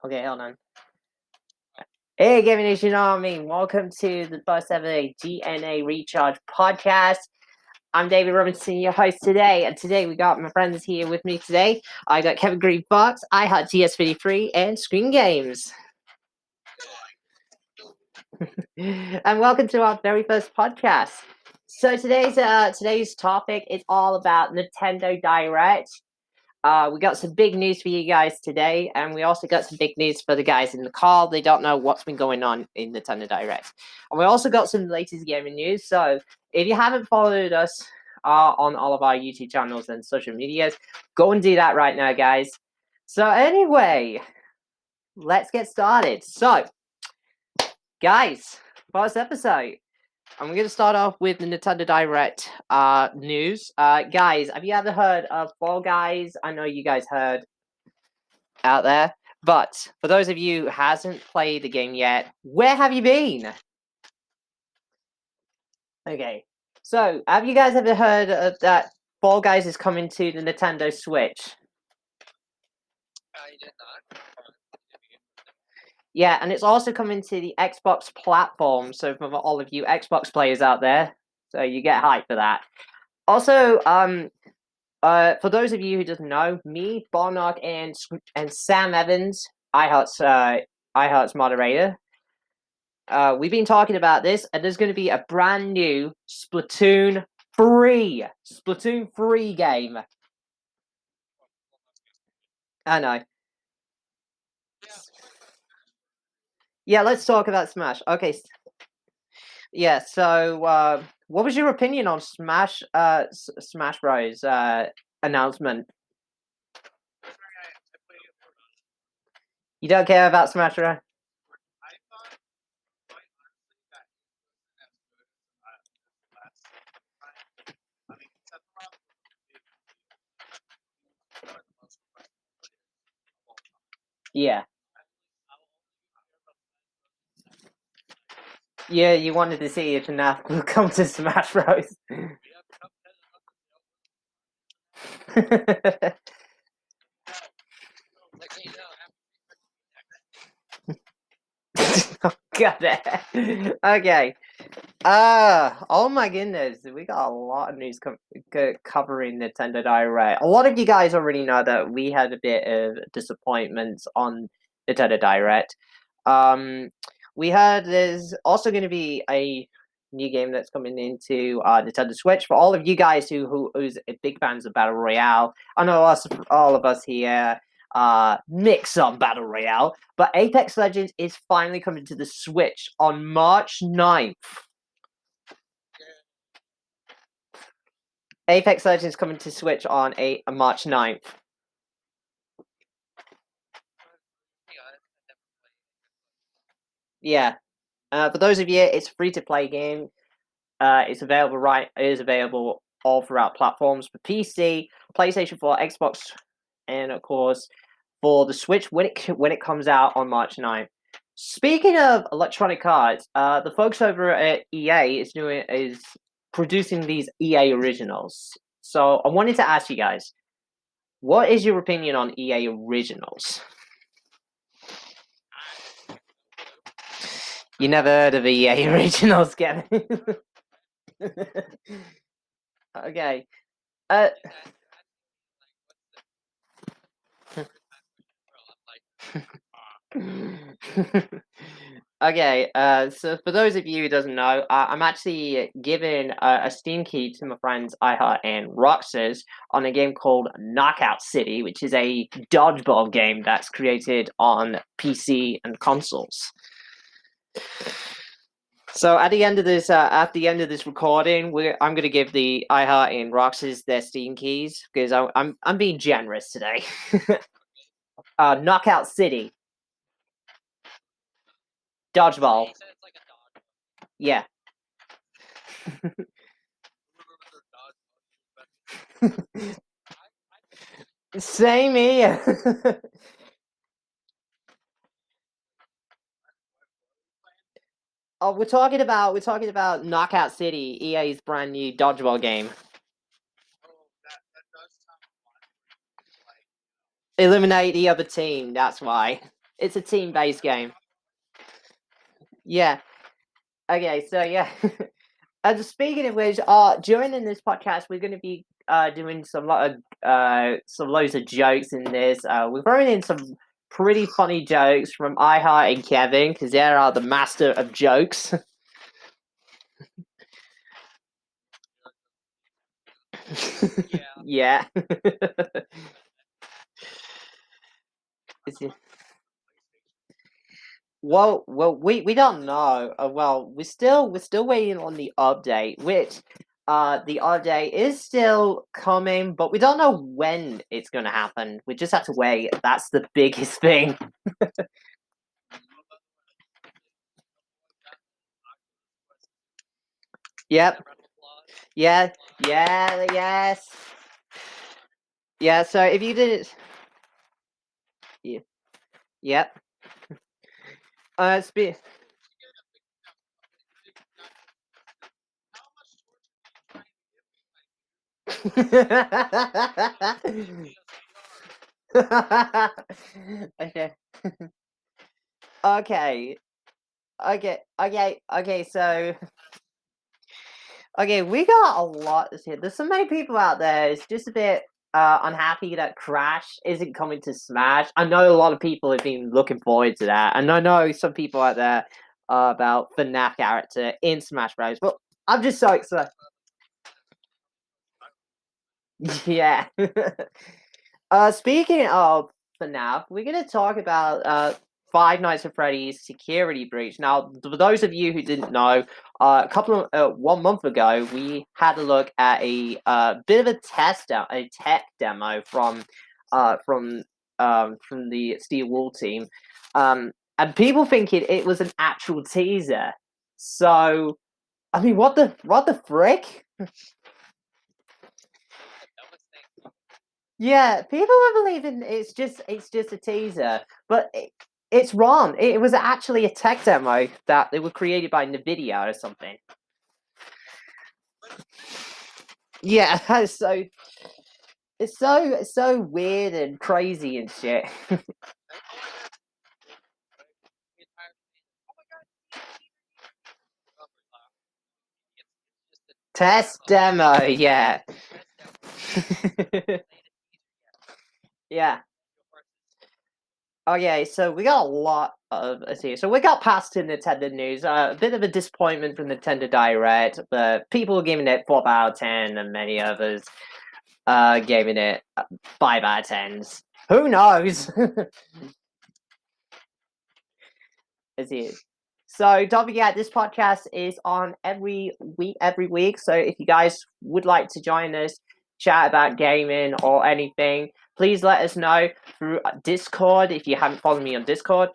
Okay, hold on. Hey, Gaming Nation Army, welcome to the first ever GNA ReCharged podcast. I'm David Robinson, your host today, and today we got my friends here with me today. I got Kevin Green Fox, I Heart GS53, and Screen Games. And welcome to our very first podcast. So today's topic is all about Nintendo Direct. We got some big news for you guys today, and we also got some big news for the guys in the call. They don't know what's been going on in Nintendo Direct. And we also got some latest gaming news. So if you haven't followed us on all of our YouTube channels and social medias, go and do that right now, guys. So anyway, let's get started. So, guys, first episode. I'm going to start off with the Nintendo Direct news. Guys, have you ever heard of Fall Guys? I know you guys heard out there. But for those of you who hasn't played the game yet, where have you been? Okay. So, have you guys ever heard of that Fall Guys is coming to the Nintendo Switch? I did not. Yeah, and it's also coming to the Xbox platform. So for all of you Xbox players out there, so you get hyped for that. Also, for those of you who doesn't know, me, Barnock, and Sam Evans, iHeart's moderator, we've been talking about this, and there's going to be a brand new Splatoon 3 game. I know. Yeah, let's talk about Smash. Okay. Yeah, so what was your opinion on Smash Bros announcement? You don't care about Smash Bros? Yeah. Yeah, you wanted to see if FNAF will come to Smash Bros. Oh, God. Okay. Oh my goodness, we got a lot of news covering Nintendo Direct. A lot of you guys already know that we had a bit of disappointments on Nintendo Direct. We heard there's also going to be a new game that's coming into Nintendo Switch. For all of you guys who's big fans of Battle Royale, I know all of us here mix on Battle Royale, but Apex Legends is finally coming to the Switch on March 9th. Apex Legends coming to Switch on March 9th. Yeah. For those of you, it's a free-to-play game. It's available It is available all throughout platforms for PC, PlayStation 4, Xbox, and of course for the Switch when it comes out on March 9th. Speaking of Electronic Arts, the folks over at EA is producing these EA originals. So I wanted to ask you guys, what is your opinion on EA originals? You never heard of EA originals, Kevin? Okay. Okay, so for those of you who doesn't know, I'm actually giving a Steam key to my friends iHeart and Roxas on a game called Knockout City, which is a dodgeball game that's created on PC and consoles. So at the end of this recording, I'm going to give the iHeart and Roxas their Steam keys because I'm being generous today. Knockout City. Dodgeball. Yeah. Same here. Oh, we're talking about Knockout City, EA's brand new dodgeball game. Eliminate the other team. That's why. It's a team-based game. Yeah. Okay, so yeah. And speaking of which, during in this podcast, we're going to be doing some loads of jokes in this. We're throwing in some pretty funny jokes from iHeart and Kevin because they are the master of jokes. Yeah. Is it- Well, we don't know. Well, we're still waiting on the update, which the update is still coming, but we don't know when it's gonna happen. We just have to wait. That's the biggest thing. Yep. Yeah. Yeah. Yes. Yeah. So if you didn't, yeah, yep. Spe- Okay. Okay. Okay. So, okay, we got a lot this year. There's so many people out there. It's just a bit unhappy that Crash isn't coming to Smash. I know a lot of people have been looking forward to that, and I know some people out there about FNAF character in Smash Bros. But I'm just so excited. Yeah. Speaking of FNAF, we're gonna talk about Five Nights at Freddy's security breach. Now, for those of you who didn't know, a couple of 1 month ago, we had a look at a bit of a a tech demo from the Steel Wool team, and people think it was an actual teaser. So, I mean, what the frick? Yeah, people were believing it's just a teaser, but it's wrong. It was actually a tech demo that they were created by Nvidia or something. Yeah, it's so weird and crazy and shit. Test demo, yeah. Yeah. Okay, so we got a lot of let's see. So we got past the Nintendo news. A bit of a disappointment from Nintendo Direct, but people are giving it 4 out of 10, and many others giving it 5 out of 10s. Who knows? Is it? So don't forget, this podcast is on every week. Every week. So if you guys would like to join us, chat about gaming or anything, please let us know through Discord if you haven't followed me on Discord.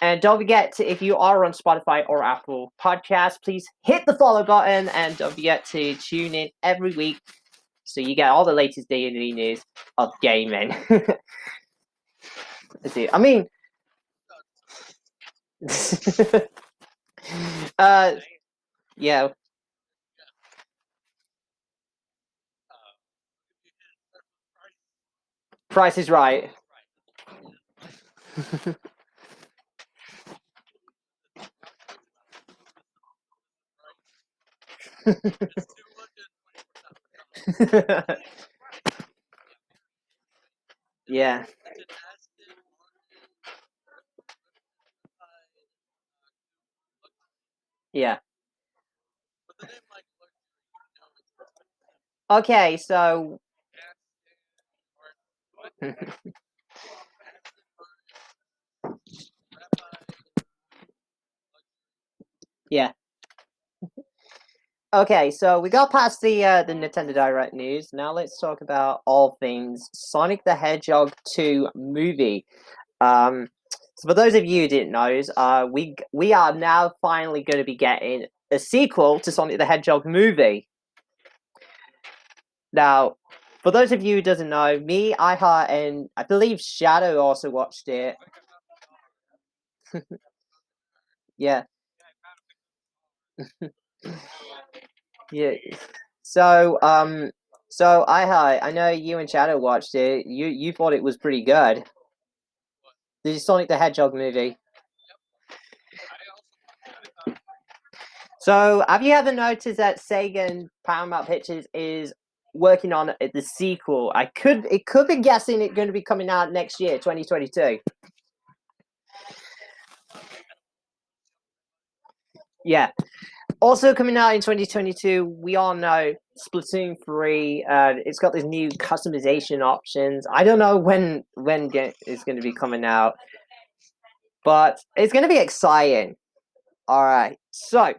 And don't forget to, if you are on Spotify or Apple Podcasts, please hit the follow button and don't forget to tune in every week so you get all the latest D&D news of gaming. I mean, uh, yeah, Price is Right. Yeah. Yeah. Okay, so yeah. Okay, so we got past the Nintendo Direct news. Now let's talk about all things Sonic the Hedgehog 2 movie. So for those of you who didn't know, we are now finally going to be getting a sequel to Sonic the Hedgehog movie. Now, for those of you who doesn't know, me, iHeart, and I believe Shadow also watched it. Yeah. Yeah. So I know you and Shadow watched it. You thought it was pretty good. The Sonic the Hedgehog movie. So, have you ever noticed that Sega and Paramount Pictures is working on the sequel? It could be guessing it's going to be coming out next year, 2022. Yeah. Also coming out in 2022, we all know Splatoon 3. It's got these new customization options. I don't know when it's going to be coming out, but it's going to be exciting. All right, so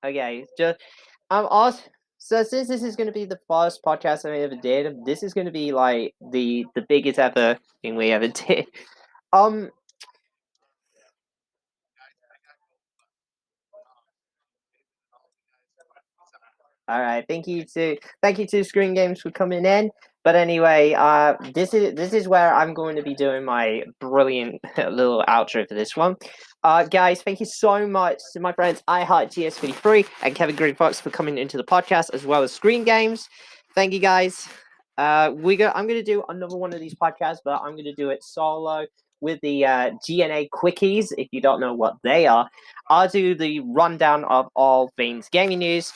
okay, just also. So since this is going to be the first podcast I ever did, this is going to be like the biggest ever thing we ever did. All right, thank you to Screen Games for coming in. But anyway, this is where I'm going to be doing my brilliant little outro for this one. Guys, thank you so much to my friends I Heart GS53 and Kevin Green Fox for coming into the podcast, as well as Screen Games. Thank you, guys. I'm gonna do another one of these podcasts, but I'm gonna do it solo with the GNA quickies. If you don't know what they are, I'll do the rundown of all things gaming news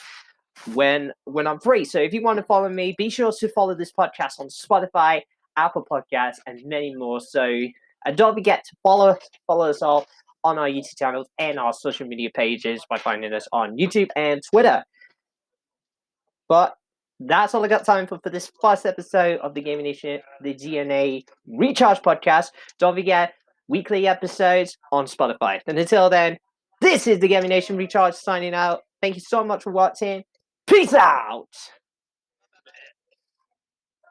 when I'm free. So if you want to follow me, be sure to follow this podcast on Spotify, Apple Podcasts, and many more. So don't forget to follow us all on our YouTube channels and our social media pages by finding us on YouTube and Twitter. But that's all I got time for this first episode of the Gaming Nation, the GNA ReCharged podcast. Don't forget weekly episodes on Spotify. And until then, this is the Gaming Nation ReCharged signing out. Thank you so much for watching. Peace out!